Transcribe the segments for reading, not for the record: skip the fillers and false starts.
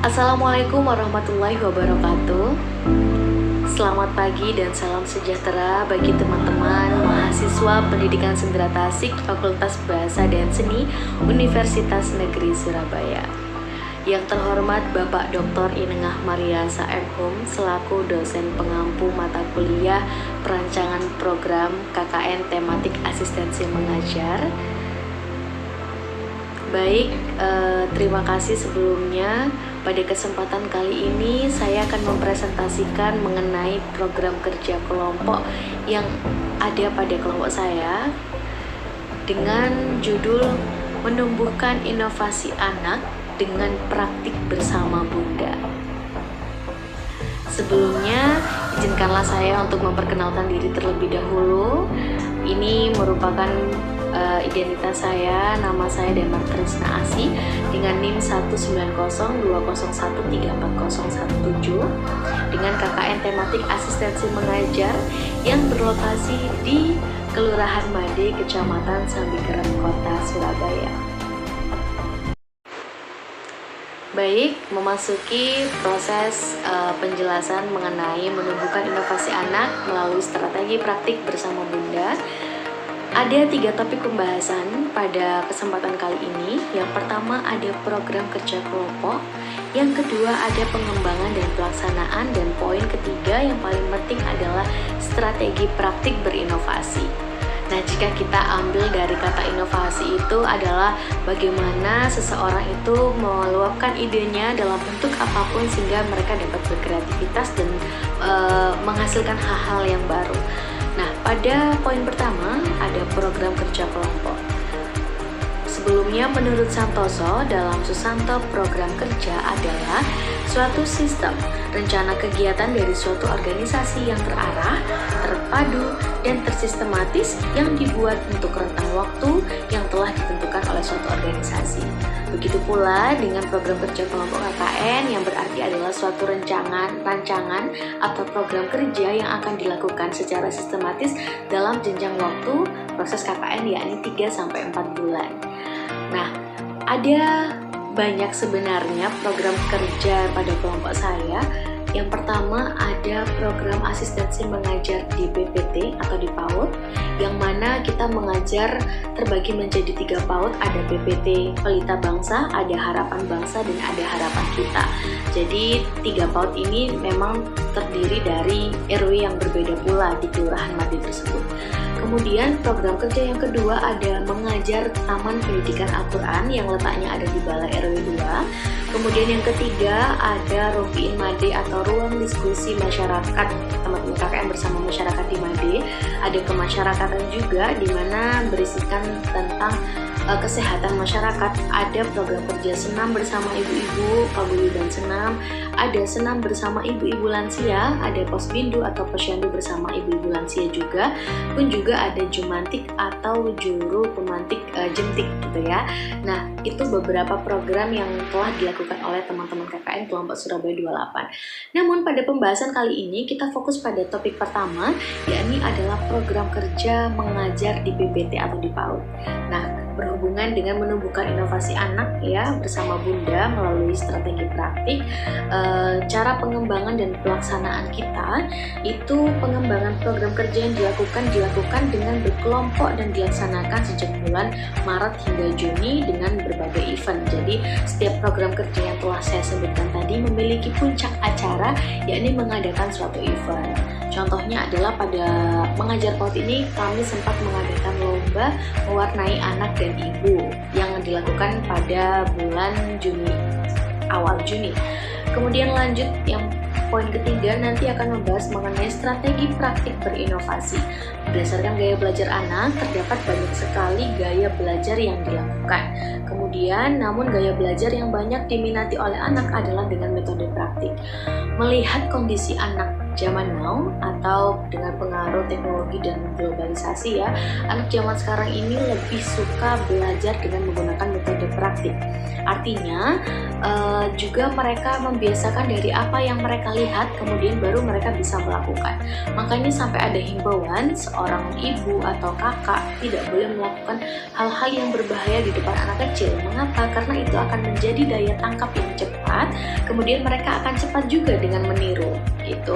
Assalamualaikum warahmatullahi wabarakatuh. Selamat pagi dan salam sejahtera bagi teman-teman mahasiswa Pendidikan Sendera Tasik Fakultas Bahasa dan Seni Universitas Negeri Surabaya. Yang terhormat Bapak Dr. Inengah Mariasa M.Hum selaku dosen pengampu mata kuliah perancangan program KKN tematik asistensi mengajar. Baik, terima kasih sebelumnya. Pada kesempatan kali ini saya akan mempresentasikan mengenai program kerja kelompok yang ada pada kelompok saya dengan judul Menumbuhkan Inovasi Anak dengan Praktik Bersama Bunda. Sebelumnya, izinkanlah saya untuk memperkenalkan diri terlebih dahulu. Ini merupakan identitas saya, nama saya Demar Trisna Asi dengan NIM 19020134017 dengan KKN tematik asistensi mengajar yang berlokasi di Kelurahan Made, Kecamatan Sambikerem, Kota Surabaya. Baik, memasuki proses penjelasan mengenai menumbuhkan inovasi anak melalui strategi praktik bersama Bunda. Ada 3 topik pembahasan pada kesempatan kali ini. Yang pertama ada program kerja kelompok, yang kedua ada pengembangan dan pelaksanaan, dan poin ketiga yang paling penting adalah strategi praktik berinovasi. Nah, jika kita ambil dari kata inovasi itu adalah bagaimana seseorang itu meluapkan idenya dalam bentuk apapun sehingga mereka dapat berkreativitas dan menghasilkan hal-hal yang baru. Nah, pada poin pertama ada program kerja kelompok. Sebelumnya, menurut Santoso, dalam Susanto program kerja adalah suatu sistem rencana kegiatan dari suatu organisasi yang terarah, terpadu, dan tersistematis yang dibuat untuk rentang waktu yang telah ditentukan oleh suatu organisasi. Begitu pula dengan program kerja kelompok KKN yang berarti adalah suatu rancangan atau program kerja yang akan dilakukan secara sistematis dalam jenjang waktu proses KKN yakni 3-4 bulan. Nah, ada banyak sebenarnya program kerja pada kelompok saya. Yang pertama ada program asistensi mengajar di PPT atau di PAUD, yang mana kita mengajar terbagi menjadi 3 PAUD, ada PPT Pelita Bangsa, ada Harapan Bangsa, dan ada Harapan Kita. Jadi 3 PAUD ini memang terdiri dari RW yang berbeda pula di Kelurahan Made tersebut. Kemudian program kerja yang kedua ada mengajar Taman Pendidikan Al-Quran yang letaknya ada di Balai RW 2. Kemudian yang ketiga ada Rofiin Made atau ruang diskusi masyarakat teman-teman KKN bersama masyarakat di Made. Ada kemasyarakatan juga di mana berisikan tentang kesehatan masyarakat. Ada program kerja senam bersama ibu-ibu, paguyuban senam, ada senam bersama ibu-ibu lansia, ada posbindu atau posyandu bersama ibu-ibu lansia juga, pun juga ada jumantik atau juru pemantik jentik gitu ya. Nah, itu beberapa program yang telah dilakukan oleh teman-teman KKN kelompok Surabaya 28. Namun pada pembahasan kali ini kita fokus pada topik pertama, yakni adalah program kerja mengajar di PPT atau di PAUD. Nah, berhubungan dengan menumbuhkan inovasi anak ya bersama Bunda melalui strategi praktik. Cara pengembangan dan pelaksanaan kita itu pengembangan program kerja yang dilakukan dengan berkelompok dan dilaksanakan sejak bulan Maret hingga Juni dengan berbagai event. Jadi setiap program kerja yang telah saya sebutkan tadi memiliki puncak acara yakni mengadakan suatu event. Contohnya adalah pada mengajar PAUD ini kami sempat mengadakan lomba mewarnai anak dan ibu yang dilakukan pada bulan Juni, awal Juni. Kemudian lanjut yang poin ketiga nanti akan membahas mengenai strategi praktik berinovasi. Berdasarkan gaya belajar anak, terdapat banyak sekali gaya belajar yang dilakukan. Kemudian, namun gaya belajar yang banyak diminati oleh anak adalah dengan metode praktik. Melihat kondisi anak zaman now atau dengan pengaruh teknologi dan globalisasi ya, anak zaman sekarang ini lebih suka belajar dengan menggunakan metode praktik. Artinya juga mereka membiasakan dari apa yang mereka lihat, kemudian baru mereka bisa melakukan. Makanya sampai ada himbauan seorang ibu atau kakak tidak boleh melakukan hal-hal yang berbahaya di depan anak kecil. Mengapa? Karena itu akan menjadi daya tangkap yang cepat, kemudian mereka akan cepat juga dengan meniru gitu.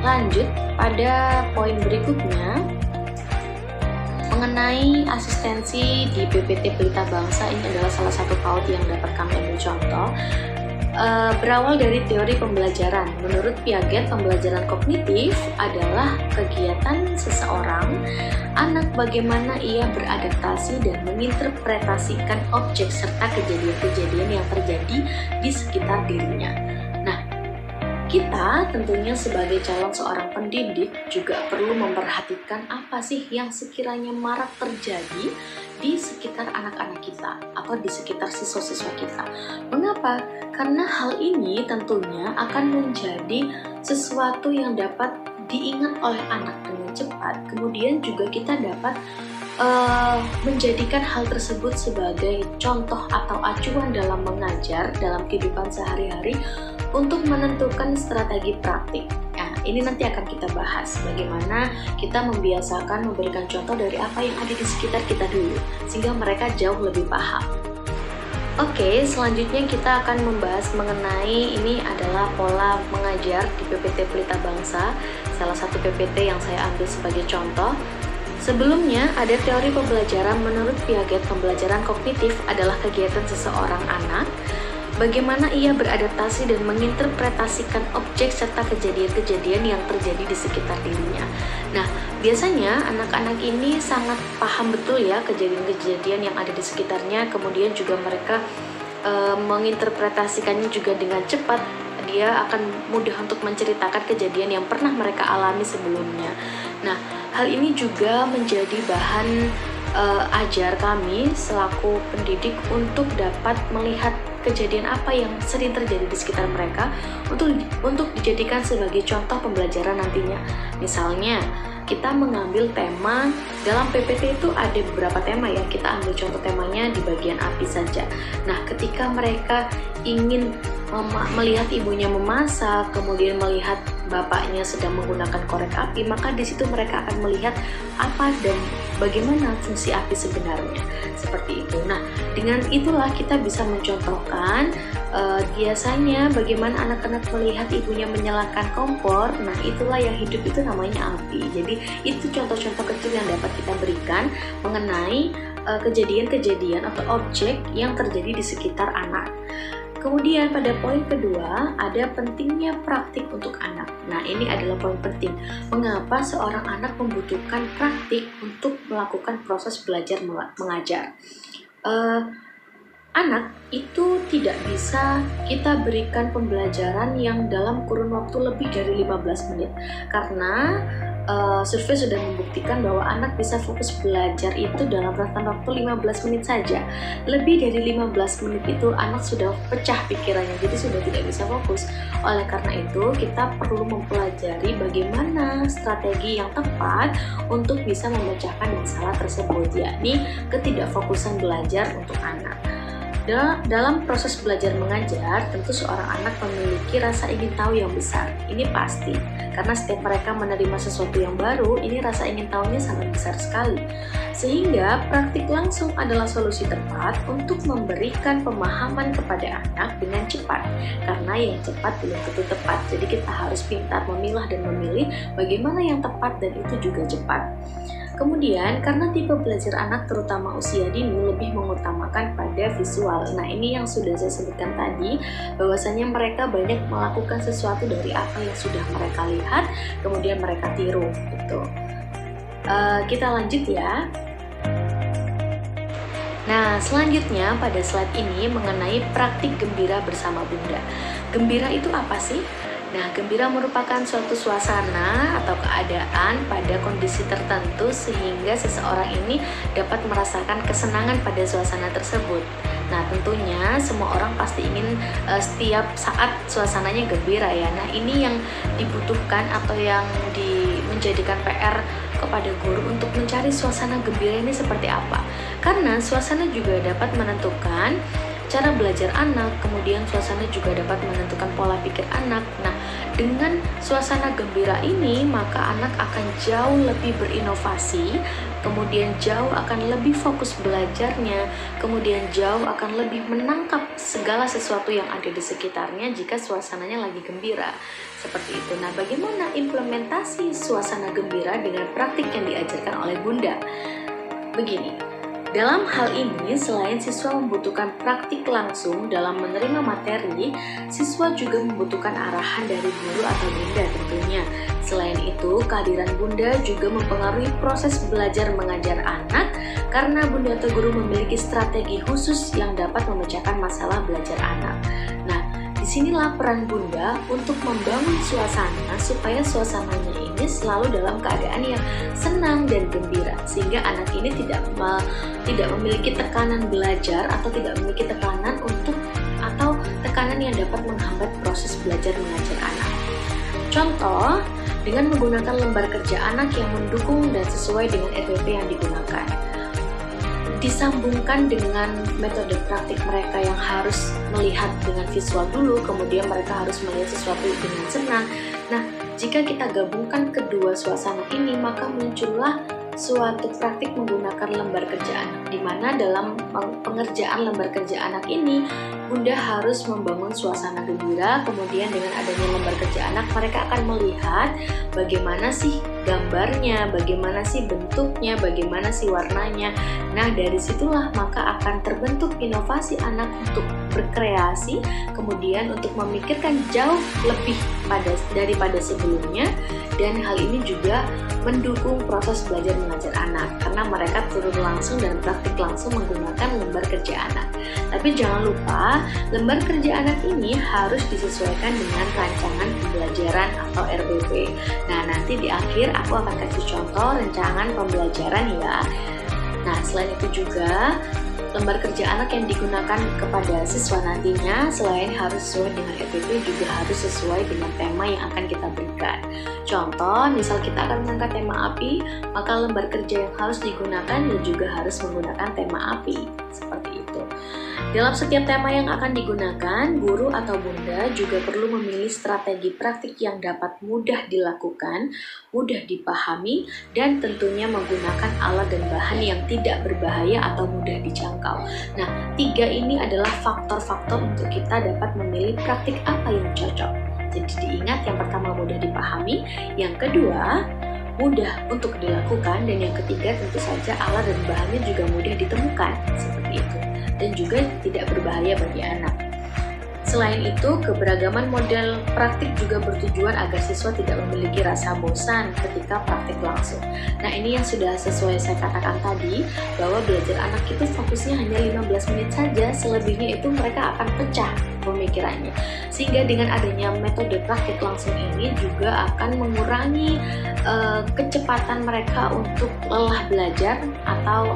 Lanjut pada poin berikutnya, mengenai asistensi di PPT Pelita Bangsa. Ini adalah salah satu PAUD yang dapat kami ambil contoh. Berawal dari teori pembelajaran. Menurut Piaget, pembelajaran kognitif adalah kegiatan seseorang, anak bagaimana ia beradaptasi dan menginterpretasikan objek serta kejadian-kejadian yang terjadi di sekitar dirinya. Nah, kita tentunya sebagai calon seorang pendidik juga perlu memperhatikan apa sih yang sekiranya marak terjadi di sekitar anak-anak kita atau di sekitar siswa-siswa kita. Mengapa? Karena hal ini tentunya akan menjadi sesuatu yang dapat diingat oleh anak dengan cepat. Kemudian juga kita dapat menjadikan hal tersebut sebagai contoh atau acuan dalam mengajar dalam kehidupan sehari-hari untuk menentukan strategi praktik. Nah, ini nanti akan kita bahas bagaimana kita membiasakan memberikan contoh dari apa yang ada di sekitar kita dulu, sehingga mereka jauh lebih paham. Oke, selanjutnya kita akan membahas mengenai ini adalah pola mengajar di PPT Pelita Bangsa, salah satu PPT yang saya ambil sebagai contoh. Sebelumnya, ada teori pembelajaran. Menurut Piaget, pembelajaran kognitif adalah kegiatan seseorang anak, bagaimana ia beradaptasi dan menginterpretasikan objek serta kejadian-kejadian yang terjadi di sekitar dirinya. Nah, biasanya anak-anak ini sangat paham betul ya kejadian-kejadian yang ada di sekitarnya, kemudian juga mereka menginterpretasikannya juga dengan cepat. Dia akan mudah untuk menceritakan kejadian yang pernah mereka alami sebelumnya. Nah, hal ini juga menjadi bahan ajar kami selaku pendidik untuk dapat melihat kejadian apa yang sering terjadi di sekitar mereka untuk dijadikan sebagai contoh pembelajaran nantinya. Misalnya, kita mengambil tema dalam PPT itu ada beberapa tema ya, kita ambil contoh temanya di bagian api saja. Nah, ketika mereka ingin melihat ibunya memasak, kemudian melihat bapaknya sedang menggunakan korek api, maka di situ mereka akan melihat apa dan bagaimana fungsi api sebenarnya, seperti itu. Nah, dengan itulah kita bisa mencontohkan biasanya bagaimana anak-anak melihat ibunya menyalakan kompor. Nah, itulah yang hidup itu namanya api. Jadi itu contoh-contoh kecil yang dapat kita berikan mengenai kejadian-kejadian atau objek yang terjadi di sekitar anak. Kemudian pada poin kedua, ada pentingnya praktik untuk anak. Nah, ini adalah poin penting. Mengapa seorang anak membutuhkan praktik untuk melakukan proses belajar mengajar? Anak itu tidak bisa kita berikan pembelajaran yang dalam kurun waktu lebih dari 15 menit. Karena survei sudah membuktikan bahwa anak bisa fokus belajar itu dalam rentan waktu 15 menit saja. Lebih dari 15 menit itu anak sudah pecah pikirannya, jadi sudah tidak bisa fokus. Oleh karena itu, kita perlu mempelajari bagaimana strategi yang tepat untuk bisa memecahkan masalah tersebut, yakni ketidakfokusan belajar untuk anak. Dalam proses belajar mengajar, tentu seorang anak memiliki rasa ingin tahu yang besar. Ini pasti, karena setiap mereka menerima sesuatu yang baru, ini rasa ingin tahunya sangat besar sekali. Sehingga praktik langsung adalah solusi tepat untuk memberikan pemahaman kepada anak dengan cepat. Karena yang cepat belum tentu tepat, jadi kita harus pintar memilah dan memilih bagaimana yang tepat dan itu juga cepat. Kemudian, karena tipe belajar anak terutama usia dini lebih mengutamakan pada visual. Nah, ini yang sudah saya sebutkan tadi, bahwasanya mereka banyak melakukan sesuatu dari apa yang sudah mereka lihat, kemudian mereka tiru. Gitu. Kita lanjut ya. Nah, selanjutnya pada slide ini mengenai praktik gembira bersama Bunda. Gembira itu apa sih? Nah, gembira merupakan suatu suasana atau keadaan pada kondisi tertentu sehingga seseorang ini dapat merasakan kesenangan pada suasana tersebut. Nah, tentunya semua orang pasti ingin setiap saat suasananya gembira ya. Nah, ini yang dibutuhkan atau yang menjadikan PR kepada guru untuk mencari suasana gembira ini seperti apa. Karena suasana juga dapat menentukan cara belajar anak, kemudian suasana juga dapat menentukan pola pikir anak. Nah, dengan suasana gembira ini, maka anak akan jauh lebih berinovasi, kemudian jauh akan lebih fokus belajarnya, kemudian jauh akan lebih menangkap segala sesuatu yang ada di sekitarnya jika suasananya lagi gembira. Seperti itu. Nah, bagaimana implementasi suasana gembira dengan praktik yang diajarkan oleh Bunda? Begini, dalam hal ini selain siswa membutuhkan praktik langsung dalam menerima materi, siswa juga membutuhkan arahan dari guru atau Bunda tentunya. Selain itu, kehadiran Bunda juga mempengaruhi proses belajar mengajar anak karena Bunda atau guru memiliki strategi khusus yang dapat memecahkan masalah belajar anak. Nah, disinilah peran Bunda untuk membangun suasana supaya suasananya ini selalu dalam keadaan yang senang dan gembira, sehingga anak ini tidak memiliki tekanan belajar atau tidak memiliki tekanan atau tekanan yang dapat menghambat proses belajar mengajar anak. Contoh, dengan menggunakan lembar kerja anak yang mendukung dan sesuai dengan RPP yang digunakan. Disambungkan dengan metode praktik mereka yang harus melihat dengan visual dulu, kemudian mereka harus melihat sesuatu dengan senang. Nah, jika kita gabungkan kedua suasana ini, maka muncullah suatu praktik menggunakan lembar kerja anak, di mana dalam pengerjaan lembar kerja anak ini, Bunda harus membangun suasana gembira. Kemudian dengan adanya lembar kerja anak, mereka akan melihat bagaimana sih gambarnya, bagaimana sih bentuknya, bagaimana sih warnanya. Nah, dari situlah maka akan terbentuk inovasi anak untuk berkreasi, kemudian untuk memikirkan jauh lebih daripada sebelumnya, dan hal ini juga mendukung proses belajar mengajar anak karena mereka turun langsung dan praktik langsung menggunakan lembar kerja anak. Tapi jangan lupa, lembar kerja anak ini harus disesuaikan dengan rancangan pembelajaran atau RBP. Nah, nanti di akhir aku akan kasih contoh rancangan pembelajaran ya. Nah, selain itu juga lembar kerja anak yang digunakan kepada siswa nantinya selain harus sesuai dengan RPP juga harus sesuai dengan tema yang akan kita berikan. Contoh, misal kita akan mengangkat tema api, maka lembar kerja yang harus digunakan juga harus menggunakan tema api. Seperti itu. Dalam setiap tema yang akan digunakan, guru atau Bunda juga perlu memilih strategi praktik yang dapat mudah dilakukan, mudah dipahami, dan tentunya menggunakan alat dan bahan yang tidak berbahaya atau mudah dijangkau. Nah, 3 ini adalah faktor-faktor untuk kita dapat memilih praktik apa yang cocok. Jadi diingat, yang pertama mudah dipahami, yang kedua mudah untuk dilakukan, dan yang ketiga tentu saja alat dan bahannya juga mudah ditemukan, seperti itu, dan juga tidak berbahaya bagi anak. Selain itu, keberagaman model praktik juga bertujuan agar siswa tidak memiliki rasa bosan ketika praktik langsung. Nah, ini yang sudah sesuai saya katakan tadi, bahwa belajar anak itu fokusnya hanya 15 menit saja, selebihnya itu mereka akan pecah pemikirannya. Sehingga dengan adanya metode praktik langsung ini juga akan mengurangi kecepatan mereka untuk lelah belajar atau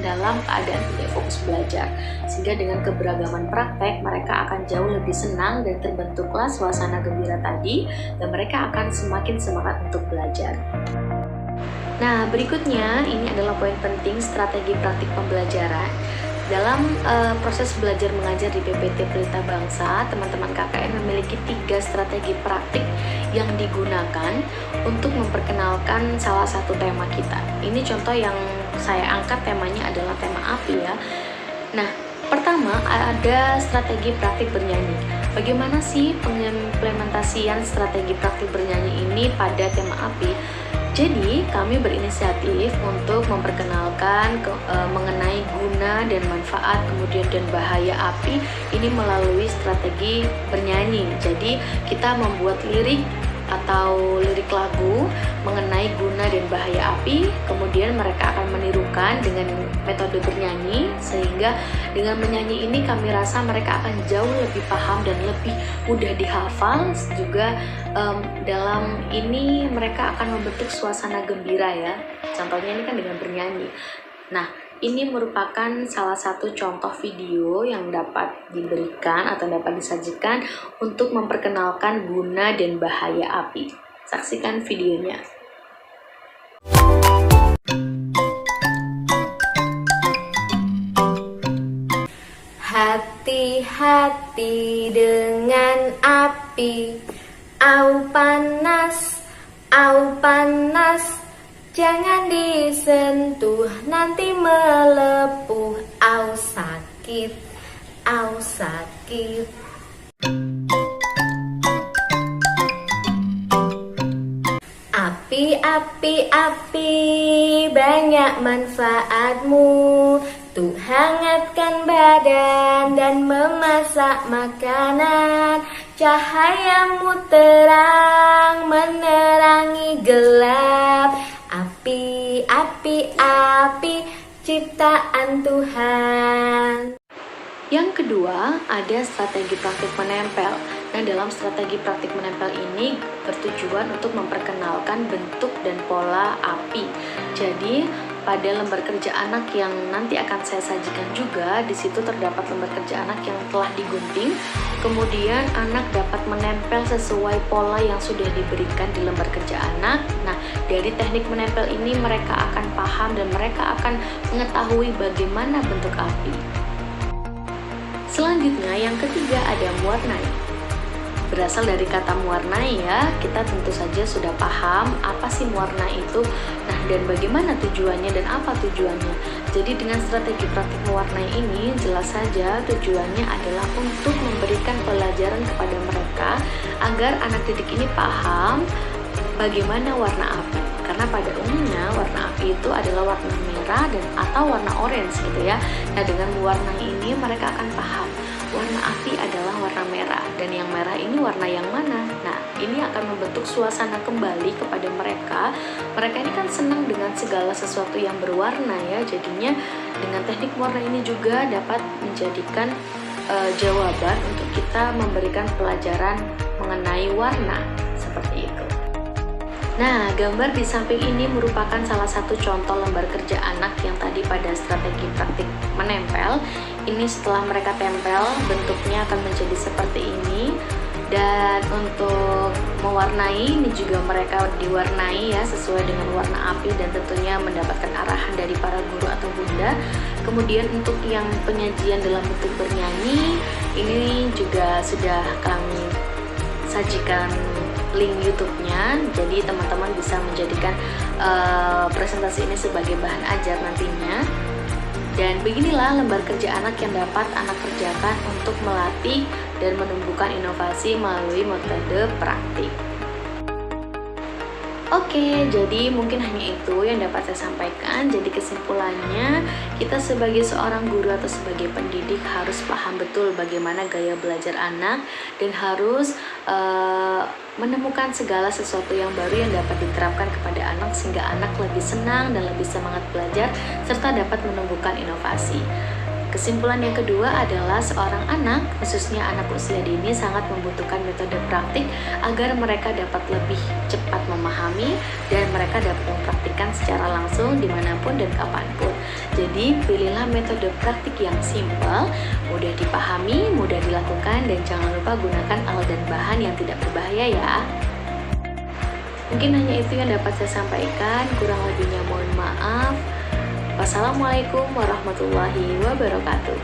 dalam keadaan tidak fokus belajar. Sehingga dengan keberagaman praktek, mereka akan jauh lebih senang dan terbentuklah suasana gembira tadi, dan mereka akan semakin semangat untuk belajar. Nah, berikutnya ini adalah poin penting strategi praktik pembelajaran. Dalam proses belajar mengajar di PPT Pelita Bangsa, teman-teman KKN memiliki 3 strategi praktik yang digunakan untuk memperkenalkan salah satu tema kita. Ini contoh yang saya angkat, temanya adalah tema api ya. Nah, pertama ada strategi praktik bernyanyi. Bagaimana sih pengimplementasian strategi praktik bernyanyi ini pada tema api? Jadi, kami berinisiatif untuk memperkenalkan mengenai guna dan manfaat, kemudian dan bahaya api ini melalui strategi bernyanyi. Jadi, kita membuat lirik atau lirik lagu mengenai guna dan bahaya api, kemudian mereka akan menirukan dengan metode bernyanyi, sehingga dengan menyanyi ini kami rasa mereka akan jauh lebih paham dan lebih mudah dihafal. Juga dalam ini mereka akan membentuk suasana gembira ya, contohnya ini kan dengan bernyanyi. Nah, ini merupakan salah satu contoh video yang dapat diberikan atau dapat disajikan untuk memperkenalkan guna dan bahaya api. Saksikan videonya. Happy hati-hati dengan api. Au panas, jangan disentuh nanti melepuh. Au sakit. Api, banyak manfaatmu untuk hangatkan badan dan memasak makanan. Cahayamu terang menerangi gelap. Api, ciptaan Tuhan. Yang kedua, ada strategi praktik menempel. Nah, dalam strategi praktik menempel ini bertujuan untuk memperkenalkan bentuk dan pola api. Jadi, pada lembar kerja anak yang nanti akan saya sajikan juga, di situ terdapat lembar kerja anak yang telah digunting. Kemudian, anak dapat menempel sesuai pola yang sudah diberikan di lembar kerja anak. Nah, dari teknik menempel ini mereka akan paham dan mereka akan mengetahui bagaimana bentuk api. Selanjutnya, yang ketiga ada mewarnai. Berasal dari kata mewarnai ya, kita tentu saja sudah paham apa sih mewarnai itu. Nah, dan bagaimana tujuannya dan apa tujuannya. Jadi dengan strategi praktik mewarnai ini, jelas saja tujuannya adalah untuk memberikan pelajaran kepada mereka agar anak didik ini paham bagaimana warna api. Karena pada umumnya warna api itu adalah warna merah dan atau warna orange gitu ya. Nah, dengan mewarnai ini mereka akan paham warna api adalah warna merah dan yang merah ini warna yang mana. Nah, ini akan membentuk suasana kembali kepada mereka. Mereka ini kan senang dengan segala sesuatu yang berwarna ya. Jadinya dengan teknik warna ini juga dapat menjadikan jawaban untuk kita memberikan pelajaran mengenai warna seperti itu. Nah, gambar di samping ini merupakan salah satu contoh lembar kerja anak yang tadi pada strategi praktik menempel. Ini setelah mereka tempel, bentuknya akan menjadi seperti ini. Dan untuk mewarnai, ini juga mereka diwarnai ya sesuai dengan warna api dan tentunya mendapatkan arahan dari para guru atau bunda. Kemudian untuk yang penyajian dalam bentuk bernyanyi, ini juga sudah kami sajikan link YouTube-nya, jadi teman-teman bisa menjadikan presentasi ini sebagai bahan ajar nantinya. Dan beginilah lembar kerja anak yang dapat anak kerjakan untuk melatih dan menumbuhkan inovasi melalui metode praktik. Oke, jadi mungkin hanya itu yang dapat saya sampaikan. Jadi kesimpulannya, kita sebagai seorang guru atau sebagai pendidik harus paham betul bagaimana gaya belajar anak dan harus menemukan segala sesuatu yang baru yang dapat diterapkan kepada anak sehingga anak lebih senang dan lebih semangat belajar serta dapat menumbuhkan inovasi. Kesimpulan yang kedua adalah seorang anak, khususnya anak usia dini, sangat membutuhkan metode praktik agar mereka dapat lebih cepat memahami dan mereka dapat mempraktikkan secara langsung dimanapun dan kapanpun. Jadi pilihlah metode praktik yang simpel, mudah dipahami, mudah dilakukan, dan jangan lupa gunakan alat dan bahan yang tidak berbahaya ya. Mungkin hanya itu yang dapat saya sampaikan, kurang lebihnya mohon maaf. Wassalamualaikum warahmatullahi wabarakatuh.